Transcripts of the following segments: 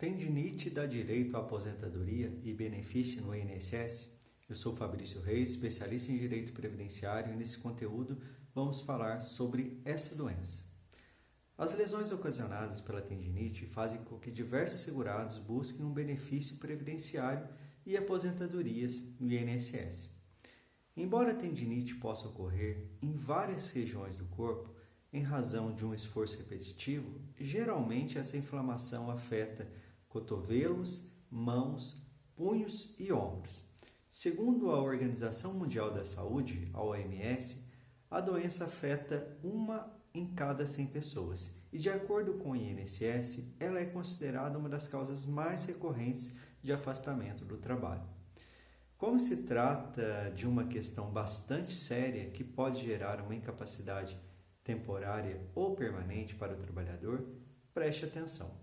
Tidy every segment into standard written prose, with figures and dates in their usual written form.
Tendinite dá direito à aposentadoria e benefício no INSS? Eu sou Fabrício Reis, especialista em Direito Previdenciário, e nesse conteúdo vamos falar sobre essa doença. As lesões ocasionadas pela tendinite fazem com que diversos segurados busquem um benefício previdenciário e aposentadorias no INSS. Embora a tendinite possa ocorrer em várias regiões do corpo, em razão de um esforço repetitivo, geralmente essa inflamação afeta cotovelos, mãos, punhos e ombros. Segundo a Organização Mundial da Saúde, a OMS, a doença afeta 1 em cada 100 pessoas e, de acordo com o INSS, ela é considerada uma das causas mais recorrentes de afastamento do trabalho. Como se trata de uma questão bastante séria que pode gerar uma incapacidade temporária ou permanente para o trabalhador, preste atenção.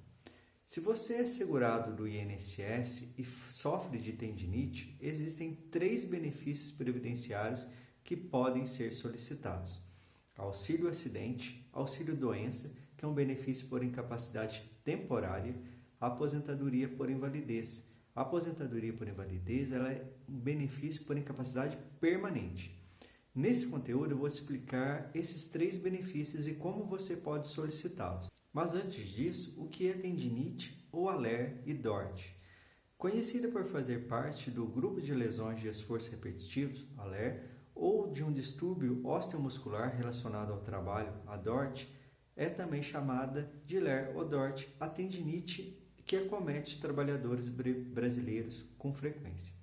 Se você é segurado do INSS e sofre de tendinite, existem 3 benefícios previdenciários que podem ser solicitados: auxílio acidente, auxílio doença, que é um benefício por incapacidade temporária, aposentadoria por invalidez. A aposentadoria por invalidez ela é um benefício por incapacidade permanente. Nesse conteúdo eu vou explicar esses 3 benefícios e como você pode solicitá-los. Mas antes disso, o que é tendinite ou ALER e DORT? Conhecida por fazer parte do grupo de lesões de esforço repetitivos, ALER, ou de um distúrbio osteomuscular relacionado ao trabalho, a DORT, é também chamada de LER ou DORT, a tendinite que acomete os trabalhadores brasileiros com frequência.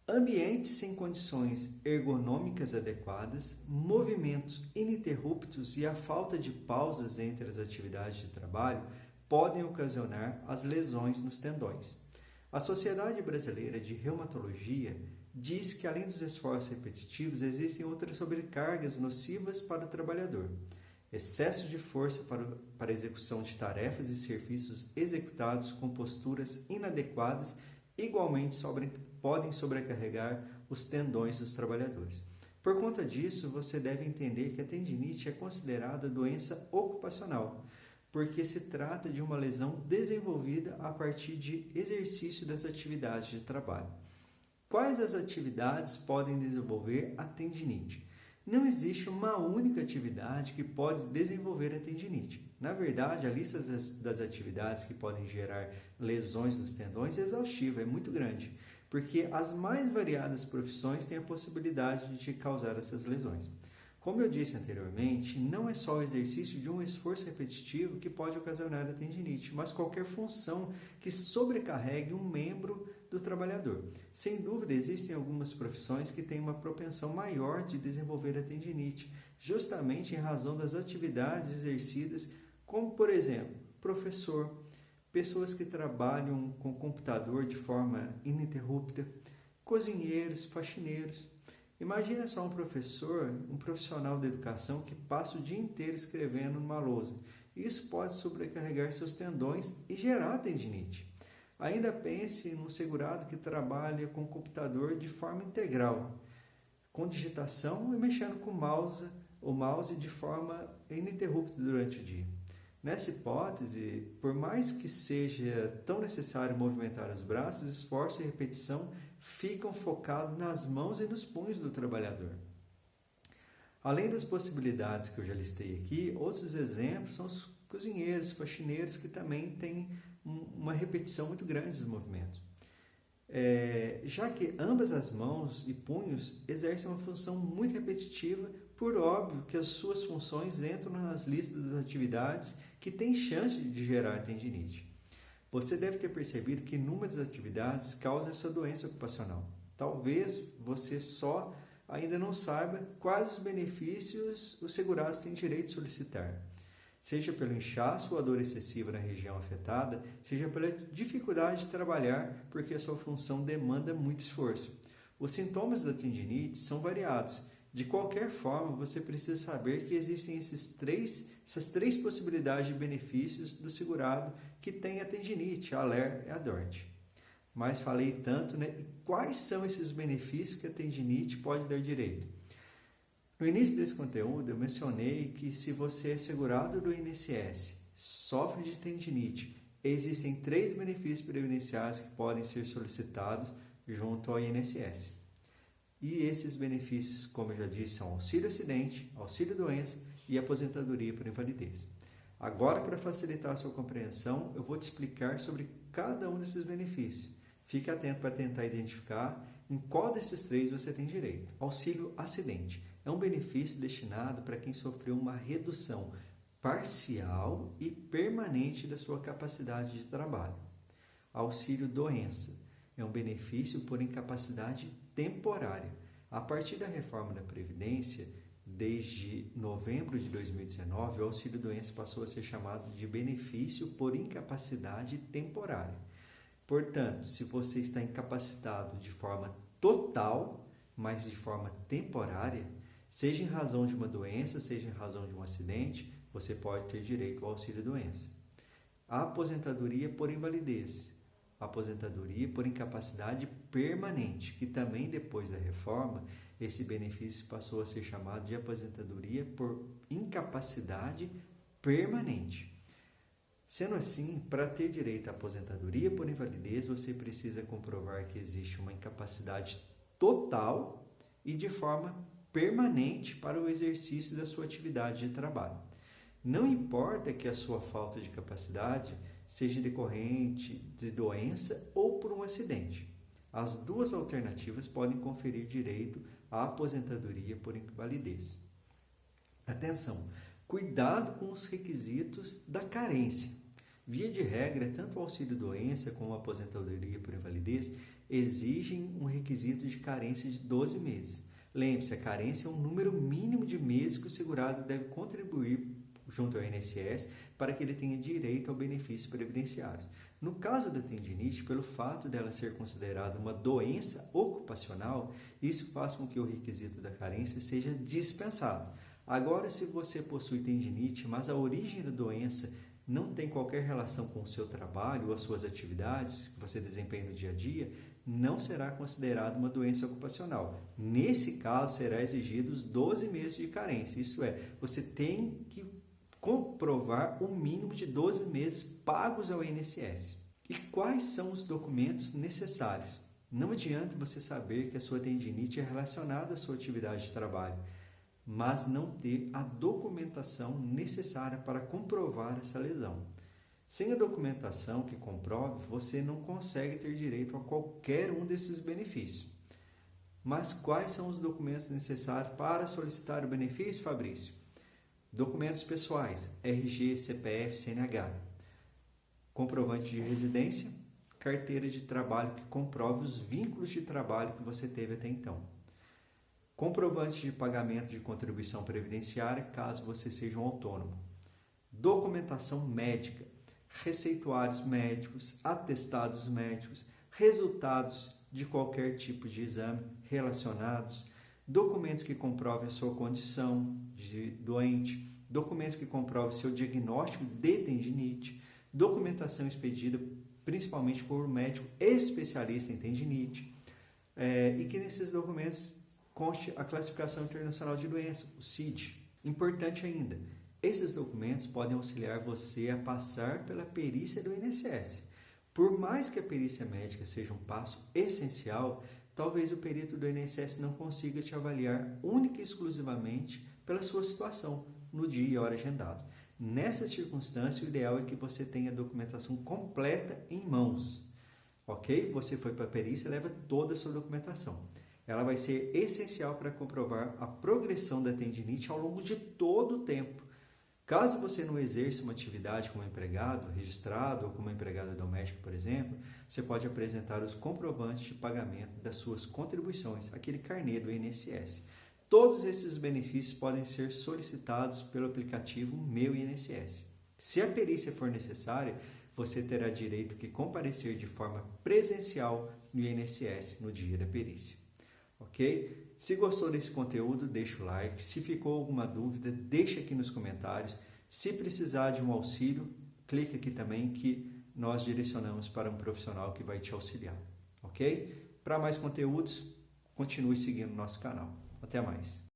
Ambientes sem condições ergonômicas adequadas, movimentos ininterruptos e a falta de pausas entre as atividades de trabalho podem ocasionar as lesões nos tendões. A Sociedade Brasileira de Reumatologia diz que, além dos esforços repetitivos, existem outras sobrecargas nocivas para o trabalhador. Excesso de força para a execução de tarefas e serviços executados com posturas inadequadas igualmente podem sobrecarregar os tendões dos trabalhadores. Por conta disso, você deve entender que a tendinite é considerada doença ocupacional, porque se trata de uma lesão desenvolvida a partir de exercício das atividades de trabalho. Quais as atividades podem desenvolver a tendinite? Não existe uma única atividade que pode desenvolver a tendinite. Na verdade, a lista das atividades que podem gerar lesões nos tendões é exaustiva, é muito grande, porque as mais variadas profissões têm a possibilidade de causar essas lesões. Como eu disse anteriormente, não é só o exercício de um esforço repetitivo que pode ocasionar a tendinite, mas qualquer função que sobrecarregue um membro do trabalhador. Sem dúvida, existem algumas profissões que têm uma propensão maior de desenvolver a tendinite, justamente em razão das atividades exercidas, como, por exemplo, professor, pessoas que trabalham com computador de forma ininterrupta, cozinheiros, faxineiros. Imagina só um professor, um profissional da educação que passa o dia inteiro escrevendo numa lousa. Isso pode sobrecarregar seus tendões e gerar tendinite. Ainda pense num segurado que trabalha com computador de forma integral, com digitação e mexendo com o mouse de forma ininterrupta durante o dia. Nessa hipótese, por mais que seja tão necessário movimentar os braços, esforço e repetição ficam focados nas mãos e nos punhos do trabalhador. Além das possibilidades que eu já listei aqui, outros exemplos são os cozinheiros, faxineiros, que também têm uma repetição muito grande dos movimentos. Já que ambas as mãos e punhos exercem uma função muito repetitiva, por óbvio que as suas funções entram nas listas das atividades que têm chance de gerar tendinite. Você deve ter percebido que inúmeras atividades causam essa doença ocupacional. Talvez você só ainda não saiba quais os benefícios os segurados têm direito de solicitar. Seja pelo inchaço ou a dor excessiva na região afetada, seja pela dificuldade de trabalhar porque a sua função demanda muito esforço. Os sintomas da tendinite são variados. De qualquer forma, você precisa saber que existem essas três possibilidades de benefícios do segurado que tem a tendinite, a LER e a DORT. Mas falei tanto, né? E quais são esses benefícios que a tendinite pode dar direito? No início desse conteúdo, eu mencionei que se você é segurado do INSS, sofre de tendinite existem 3 benefícios previdenciários que podem ser solicitados junto ao INSS. E esses benefícios, como eu já disse, são auxílio acidente, auxílio doença e aposentadoria por invalidez. Agora, para facilitar a sua compreensão, eu vou te explicar sobre cada um desses benefícios. Fique atento para tentar identificar em qual desses 3 você tem direito. Auxílio acidente é um benefício destinado para quem sofreu uma redução parcial e permanente da sua capacidade de trabalho. Auxílio doença é um benefício por incapacidade temporária. A partir da reforma da Previdência, desde novembro de 2019, o auxílio-doença passou a ser chamado de benefício por incapacidade temporária. Portanto, se você está incapacitado de forma total, mas de forma temporária, seja em razão de uma doença, seja em razão de um acidente, você pode ter direito ao auxílio-doença. A aposentadoria por invalidez. Aposentadoria por incapacidade permanente, que também depois da reforma, esse benefício passou a ser chamado de aposentadoria por incapacidade permanente. Sendo assim, para ter direito à aposentadoria por invalidez, você precisa comprovar que existe uma incapacidade total e de forma permanente para o exercício da sua atividade de trabalho. Não importa que a sua falta de capacidade seja decorrente de doença ou por um acidente. As 2 alternativas podem conferir direito à aposentadoria por invalidez. Atenção! Cuidado com os requisitos da carência. Via de regra, tanto o auxílio-doença como a aposentadoria por invalidez exigem um requisito de carência de 12 meses. Lembre-se, a carência é um número mínimo de meses que o segurado deve contribuir junto ao INSS para que ele tenha direito ao benefício previdenciário. No caso da tendinite, pelo fato dela ser considerada uma doença ocupacional, isso faz com que o requisito da carência seja dispensado. Agora, se você possui tendinite, mas a origem da doença não tem qualquer relação com o seu trabalho ou as suas atividades que você desempenha no dia a dia, não será considerada uma doença ocupacional. Nesse caso, será exigido os 12 meses de carência. Isso é, você tem que comprovar o mínimo de 12 meses pagos ao INSS. E quais são os documentos necessários? Não adianta você saber que a sua tendinite é relacionada à sua atividade de trabalho, mas não ter a documentação necessária para comprovar essa lesão. Sem a documentação que comprove, você não consegue ter direito a qualquer um desses benefícios. Mas quais são os documentos necessários para solicitar o benefício, Fabrício? Documentos pessoais, RG, CPF, CNH, comprovante de residência, carteira de trabalho que comprove os vínculos de trabalho que você teve até então, comprovante de pagamento de contribuição previdenciária, caso você seja um autônomo, documentação médica, receituários médicos, atestados médicos, resultados de qualquer tipo de exame relacionados, documentos que comprovem a sua condição de doente, documentos que comprovem seu diagnóstico de tendinite, documentação expedida principalmente por um médico especialista em tendinite, e que nesses documentos conste a Classificação Internacional de Doença, o CID. Importante ainda, esses documentos podem auxiliar você a passar pela perícia do INSS. Por mais que a perícia médica seja um passo essencial, talvez o perito do INSS não consiga te avaliar única e exclusivamente pela sua situação no dia e hora agendado. Nessa circunstância, o ideal é que você tenha a documentação completa em mãos. Ok? Você foi para a perícia, leva toda a sua documentação. Ela vai ser essencial para comprovar a progressão da tendinite ao longo de todo o tempo. Caso você não exerça uma atividade como empregado registrado ou como empregada doméstica, por exemplo, você pode apresentar os comprovantes de pagamento das suas contribuições, aquele carnê do INSS. Todos esses benefícios podem ser solicitados pelo aplicativo Meu INSS. Se a perícia for necessária, você terá direito de comparecer de forma presencial no INSS no dia da perícia. Ok? Se gostou desse conteúdo, deixa o like. Se ficou alguma dúvida, deixa aqui nos comentários. Se precisar de um auxílio, clique aqui também que nós direcionamos para um profissional que vai te auxiliar. Ok? Para mais conteúdos, continue seguindo o nosso canal. Até mais.